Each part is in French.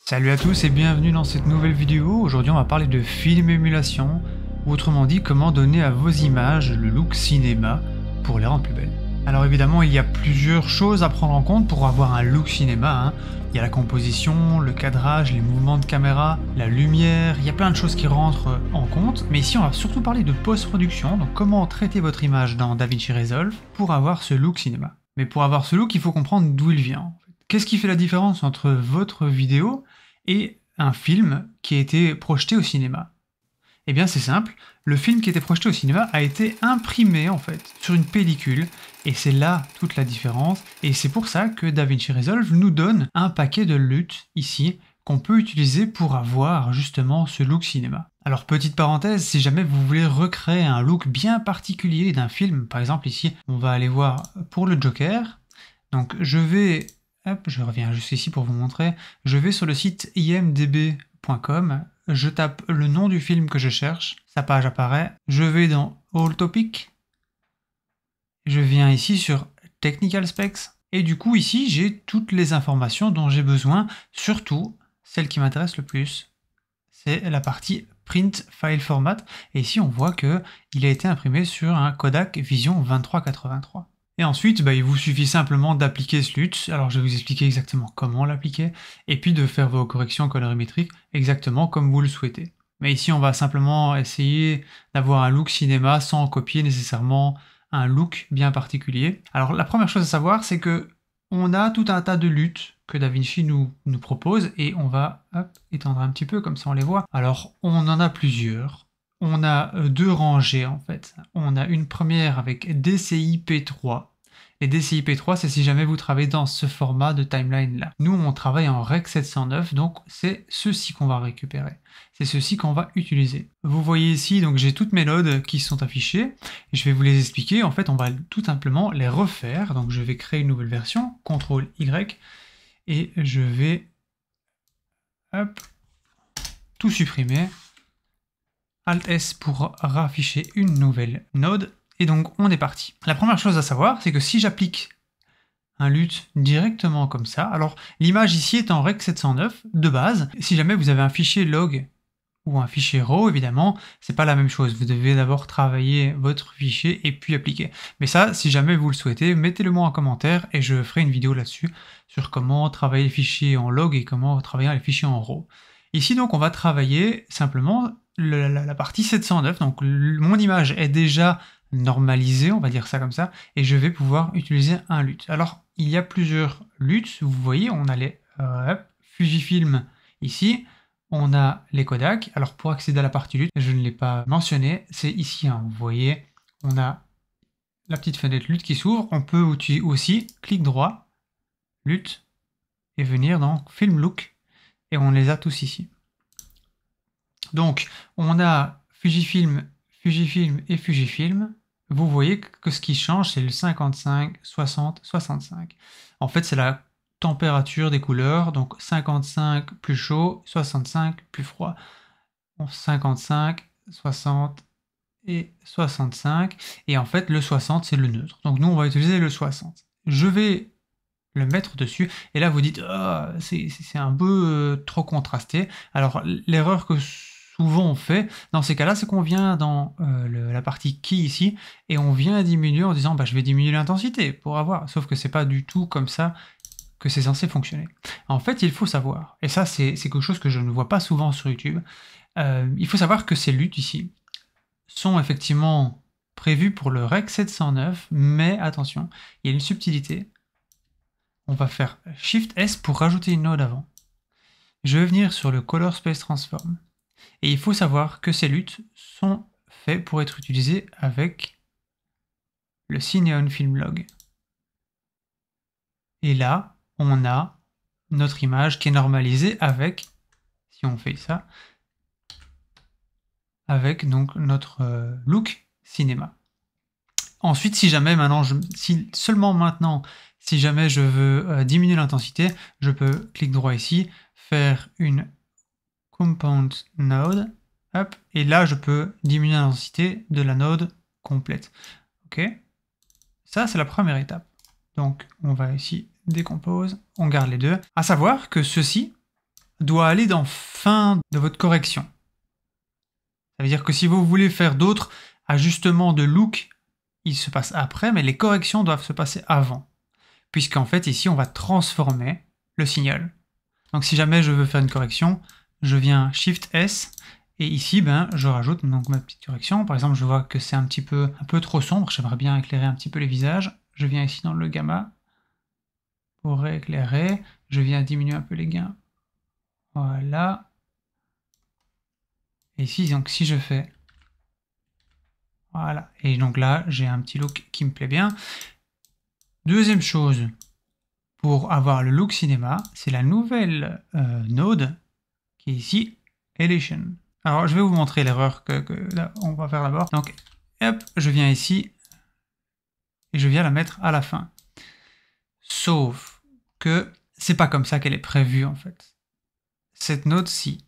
Salut à tous et bienvenue dans cette nouvelle vidéo. Aujourd'hui on va parler de film émulation, ou autrement dit comment donner à vos images le look cinéma pour les rendre plus belles. Alors évidemment il y a plusieurs choses à prendre en compte pour avoir un look cinéma. Il y a la composition, le cadrage, les mouvements de caméra, la lumière, il y a plein de choses qui rentrent en compte. Mais ici on va surtout parler de post-production, donc comment traiter votre image dans DaVinci Resolve pour avoir ce look cinéma. Mais pour avoir ce look il faut comprendre d'où il vient. Qu'est-ce qui fait la différence entre votre vidéo et un film qui a été projeté au cinéma? Eh bien c'est simple, le film qui a été projeté au cinéma a été imprimé en fait sur une pellicule et c'est là toute la différence et c'est pour ça que DaVinci Resolve nous donne un paquet de LUT ici qu'on peut utiliser pour avoir justement ce look cinéma. Alors petite parenthèse, si jamais vous voulez recréer un look bien particulier d'un film, par exemple ici on va aller voir pour le Joker, donc je vais... Hop, je reviens juste ici pour vous montrer. Je vais sur le site imdb.com, je tape le nom du film que je cherche, sa page apparaît, je vais dans All Topic, je viens ici sur Technical Specs, et du coup ici j'ai toutes les informations dont j'ai besoin, surtout celle qui m'intéresse le plus, c'est la partie Print File Format, et ici on voit que il a été imprimé sur un Kodak Vision 2383. Et ensuite, il vous suffit simplement d'appliquer ce LUT, alors je vais vous expliquer exactement comment l'appliquer, et puis de faire vos corrections colorimétriques exactement comme vous le souhaitez. Mais ici, on va simplement essayer d'avoir un look cinéma sans copier nécessairement un look bien particulier. Alors la première chose à savoir, c'est que on a tout un tas de LUT que DaVinci nous propose, et on va étendre un petit peu, comme ça on les voit. Alors on en a plusieurs. On a deux rangées en fait. On a une première avec DCI P3. Et DCI P3, c'est si jamais vous travaillez dans ce format de timeline là. Nous, on travaille en Rec 709, donc c'est ceci qu'on va récupérer. C'est ceci qu'on va utiliser. Vous voyez ici, donc j'ai toutes mes nodes qui sont affichées. Et je vais vous les expliquer. En fait, on va tout simplement les refaire. Donc je vais créer une nouvelle version, CTRL-Y, et je vais tout supprimer. Alt-S pour rafficher une nouvelle node, et donc on est parti. La première chose à savoir, c'est que si j'applique un LUT directement comme ça, alors l'image ici est en Rec 709 de base. Si jamais vous avez un fichier log ou un fichier RAW, évidemment, c'est pas la même chose. Vous devez d'abord travailler votre fichier et puis appliquer. Mais ça, si jamais vous le souhaitez, mettez-le moi en commentaire et je ferai une vidéo là-dessus sur comment travailler les fichiers en log et comment travailler les fichiers en RAW. Ici donc on va travailler simplement la partie 709, donc mon image est déjà normalisée, on va dire ça comme ça, et je vais pouvoir utiliser un LUT. Alors il y a plusieurs LUT, vous voyez, on a les Fujifilm ici, on a les Kodak. Alors pour accéder à la partie LUT, je ne l'ai pas mentionné, c'est ici, vous voyez, on a la petite fenêtre LUT qui s'ouvre, on peut aussi clic droit, LUT, et venir dans Film Look, et on les a tous ici. Donc, on a Fujifilm, Fujifilm et Fujifilm. Vous voyez que ce qui change, c'est le 55, 60, 65. En fait, c'est la température des couleurs. Donc, 55 plus chaud, 65 plus froid. Bon, 55, 60 et 65. Et en fait, le 60, c'est le neutre. Donc, nous, on va utiliser le 60. Je vais le mettre dessus, et là vous dites oh, c'est un peu trop contrasté. Alors l'erreur que souvent on fait dans ces cas-là, c'est qu'on vient dans la partie key ici, et on vient diminuer en disant je vais diminuer l'intensité pour avoir, sauf que c'est pas du tout comme ça que c'est censé fonctionner. En fait, il faut savoir, et ça c'est quelque chose que je ne vois pas souvent sur YouTube, il faut savoir que ces LUT ici sont effectivement prévus pour le Rec 709, mais attention, il y a une subtilité. On va faire Shift S pour rajouter une node avant. Je vais venir sur le Color Space Transform. Et il faut savoir que ces LUT sont faits pour être utilisés avec le Cineon Film Log. Et là, on a notre image qui est normalisée avec, si on fait ça, avec donc notre look cinéma. Ensuite, si jamais maintenant, seulement maintenant, si jamais je veux diminuer l'intensité, je peux clic droit ici, faire une Compound Node, hop, et là je peux diminuer l'intensité de la node complète. Ok, ça c'est la première étape. Donc on va ici décompose, on garde les deux. À savoir que ceci doit aller dans fin de votre correction. Ça veut dire que si vous voulez faire d'autres ajustements de look, ils se passent après, mais les corrections doivent se passer avant. Puisqu'en fait, ici, on va transformer le signal. Donc si jamais je veux faire une correction, je viens Shift S, et ici, je rajoute donc ma petite correction. Par exemple, je vois que c'est un peu trop sombre, j'aimerais bien éclairer un petit peu les visages. Je viens ici dans le gamma pour éclairer. Je viens diminuer un peu les gains. Voilà. Et ici, donc si je fais... Voilà. Et donc là, j'ai un petit look qui me plaît bien. Deuxième chose, pour avoir le look cinéma, c'est la nouvelle node qui est ici, Elation. Alors, je vais vous montrer l'erreur que là, on va faire d'abord. Donc, hop, je viens ici et je viens la mettre à la fin. Sauf que c'est pas comme ça qu'elle est prévue en fait. Cette node-ci,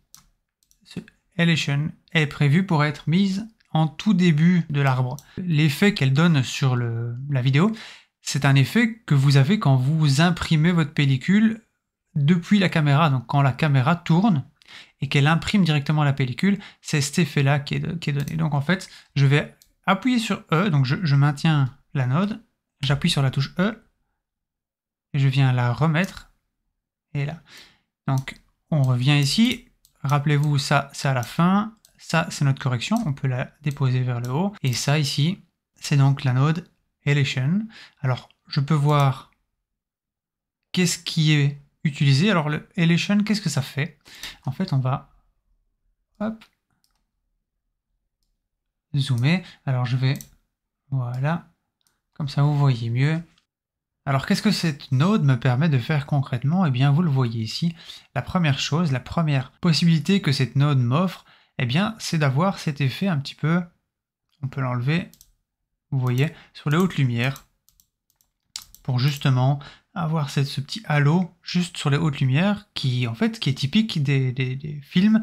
ce Elation, est prévue pour être mise en tout début de l'arbre. L'effet qu'elle donne sur la vidéo, c'est un effet que vous avez quand vous imprimez votre pellicule depuis la caméra. Donc quand la caméra tourne et qu'elle imprime directement la pellicule, c'est cet effet-là qui est donné. Donc en fait, je vais appuyer sur E, donc je maintiens la node, j'appuie sur la touche E, et je viens la remettre, et là. Donc on revient ici, rappelez-vous, ça c'est à la fin, ça c'est notre correction, on peut la déposer vers le haut, et ça ici, c'est donc la node Elation. Alors je peux voir qu'est-ce qui est utilisé. Alors le Elation, qu'est-ce que ça fait? En fait, on va hop, zoomer. Alors je vais, voilà, comme ça vous voyez mieux. Alors qu'est-ce que cette node me permet de faire concrètement? Eh bien vous le voyez ici, la première chose, la première possibilité que cette node m'offre, eh bien c'est d'avoir cet effet un petit peu, on peut l'enlever, vous voyez, sur les hautes lumières, pour justement avoir ce petit halo juste sur les hautes lumières qui en fait qui est typique des films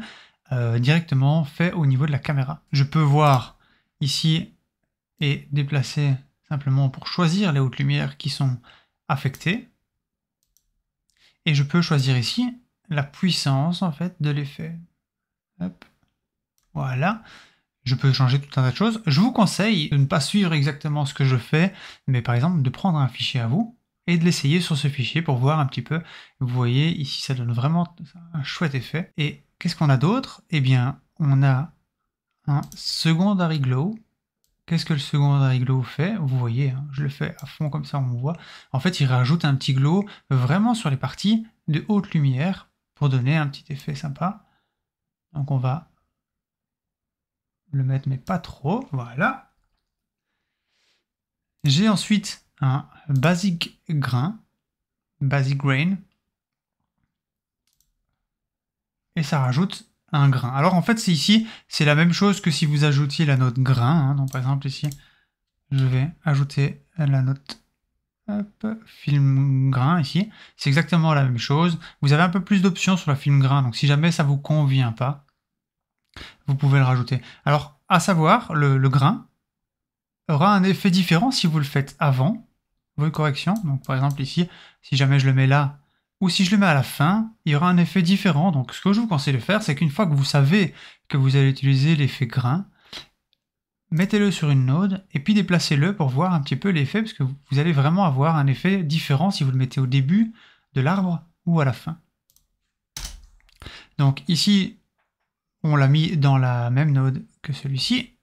directement fait au niveau de la caméra. Je peux voir ici et déplacer simplement pour choisir les hautes lumières qui sont affectées. Et je peux choisir ici la puissance en fait de l'effet. Hop. Voilà. Je peux changer tout un tas de choses. Je vous conseille de ne pas suivre exactement ce que je fais, mais par exemple de prendre un fichier à vous et de l'essayer sur ce fichier pour voir un petit peu. Vous voyez, ici ça donne vraiment un chouette effet. Et qu'est-ce qu'on a d'autre? Eh bien, on a un secondary glow. Qu'est-ce que le secondary glow fait? Vous voyez, hein, je le fais à fond comme ça, on voit. En fait, il rajoute un petit glow vraiment sur les parties de haute lumière pour donner un petit effet sympa. Donc on va le mettre, mais pas trop, voilà. J'ai ensuite un basic grain, basic grain, et ça rajoute un grain. Alors en fait, c'est ici, c'est la même chose que si vous ajoutiez la note grain. Hein. Donc par exemple ici, je vais ajouter la note hop, film grain ici. C'est exactement la même chose. Vous avez un peu plus d'options sur la film grain, donc si jamais ça vous convient pas, vous pouvez le rajouter. Alors, à savoir, le grain aura un effet différent si vous le faites avant votre correction. Donc par exemple ici, si jamais je le mets là, ou si je le mets à la fin, il y aura un effet différent. Donc ce que je vous conseille de faire, c'est qu'une fois que vous savez que vous allez utiliser l'effet grain, mettez-le sur une node et puis déplacez-le pour voir un petit peu l'effet, parce que vous allez vraiment avoir un effet différent si vous le mettez au début de l'arbre ou à la fin. Donc ici, on l'a mis dans la même node que celui-ci.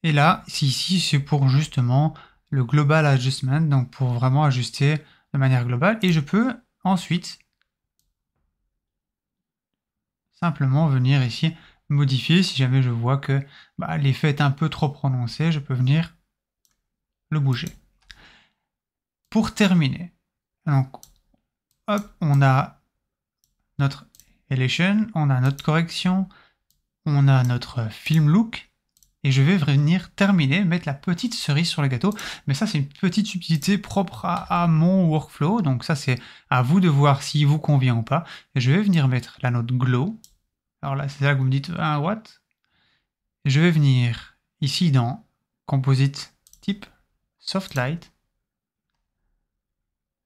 Et là, ici, c'est pour justement le Global Adjustment, donc pour vraiment ajuster de manière globale. Et je peux ensuite simplement venir ici modifier. Si jamais je vois que l'effet est un peu trop prononcé, je peux venir le bouger. Pour terminer, donc, hop, on a notre Elation, on a notre correction, on a notre film look. Et je vais venir terminer, mettre la petite cerise sur le gâteau. Mais ça, c'est une petite subtilité propre à mon workflow. Donc ça, c'est à vous de voir s'il vous convient ou pas. Et je vais venir mettre la note glow. Alors là, c'est là que vous me dites, ah, what? Et je vais venir ici dans Composite Type, Soft Light,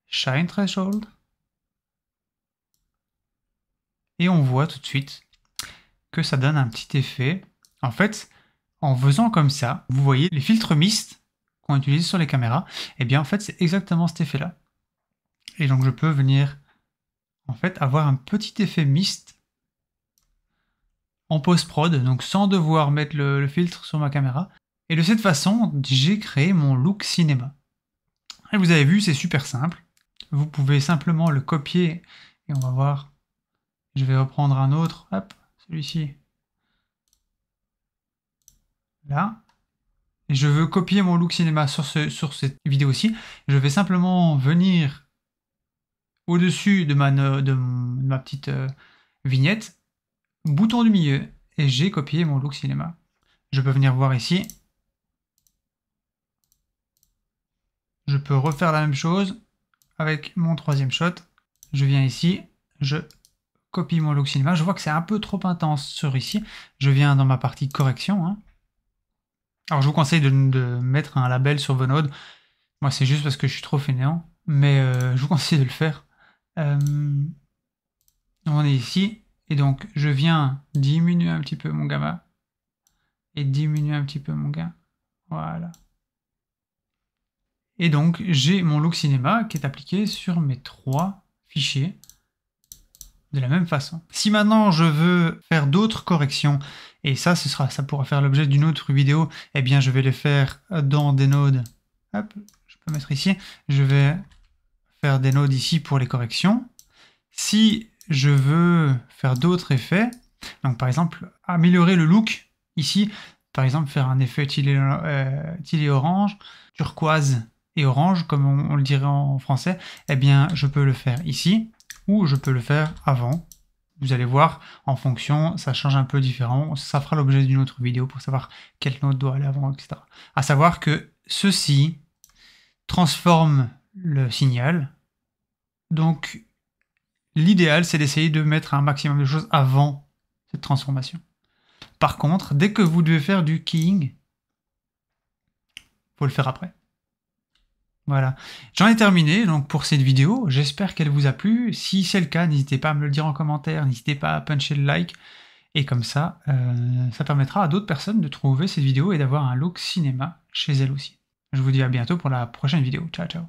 Shine Threshold. et on voit tout de suite que ça donne un petit effet. En fait, en faisant comme ça, vous voyez les filtres mist qu'on utilise sur les caméras, et bien en fait c'est exactement cet effet-là. Et donc je peux venir en fait avoir un petit effet mist en post-prod, donc sans devoir mettre le filtre sur ma caméra. Et de cette façon, j'ai créé mon look cinéma. Et vous avez vu, c'est super simple. Vous pouvez simplement le copier, et on va voir. Je vais reprendre un autre, hop, celui-ci. Là. Et je veux copier mon look cinéma sur cette vidéo-ci. Je vais simplement venir au-dessus de ma petite vignette, bouton du milieu, et j'ai copié mon look cinéma. Je peux venir voir ici. Je peux refaire la même chose avec mon troisième shot. Je viens ici, je copie mon look cinéma. Je vois que c'est un peu trop intense sur ici. Je viens dans ma partie correction. Hein. Alors je vous conseille de mettre un label sur vos nodes. Moi c'est juste parce que je suis trop fainéant. Mais je vous conseille de le faire. On est ici. Et donc je viens diminuer un petit peu mon gamma. Et diminuer un petit peu mon gain. Voilà. Et donc, j'ai mon look cinéma qui est appliqué sur mes 3 fichiers de la même façon. Si maintenant je veux faire d'autres corrections, et ça pourra faire l'objet d'une autre vidéo, eh bien je vais les faire dans des nodes. Hop, je peux mettre ici. Je vais faire des nodes ici pour les corrections. Si je veux faire d'autres effets, donc par exemple améliorer le look, ici, par exemple faire un effet tilé orange, turquoise, et orange, comme on le dirait en français, eh bien, je peux le faire ici, ou je peux le faire avant. Vous allez voir, en fonction, ça change un peu différent. Ça fera l'objet d'une autre vidéo pour savoir quelle note doit aller avant, etc. À savoir que ceci transforme le signal. Donc, l'idéal, c'est d'essayer de mettre un maximum de choses avant cette transformation. Par contre, dès que vous devez faire du keying, il faut le faire après. Voilà, j'en ai terminé donc pour cette vidéo, j'espère qu'elle vous a plu. Si c'est le cas, n'hésitez pas à me le dire en commentaire, n'hésitez pas à puncher le like, et comme ça, ça permettra à d'autres personnes de trouver cette vidéo et d'avoir un look cinéma chez elles aussi. Je vous dis à bientôt pour la prochaine vidéo. Ciao, ciao.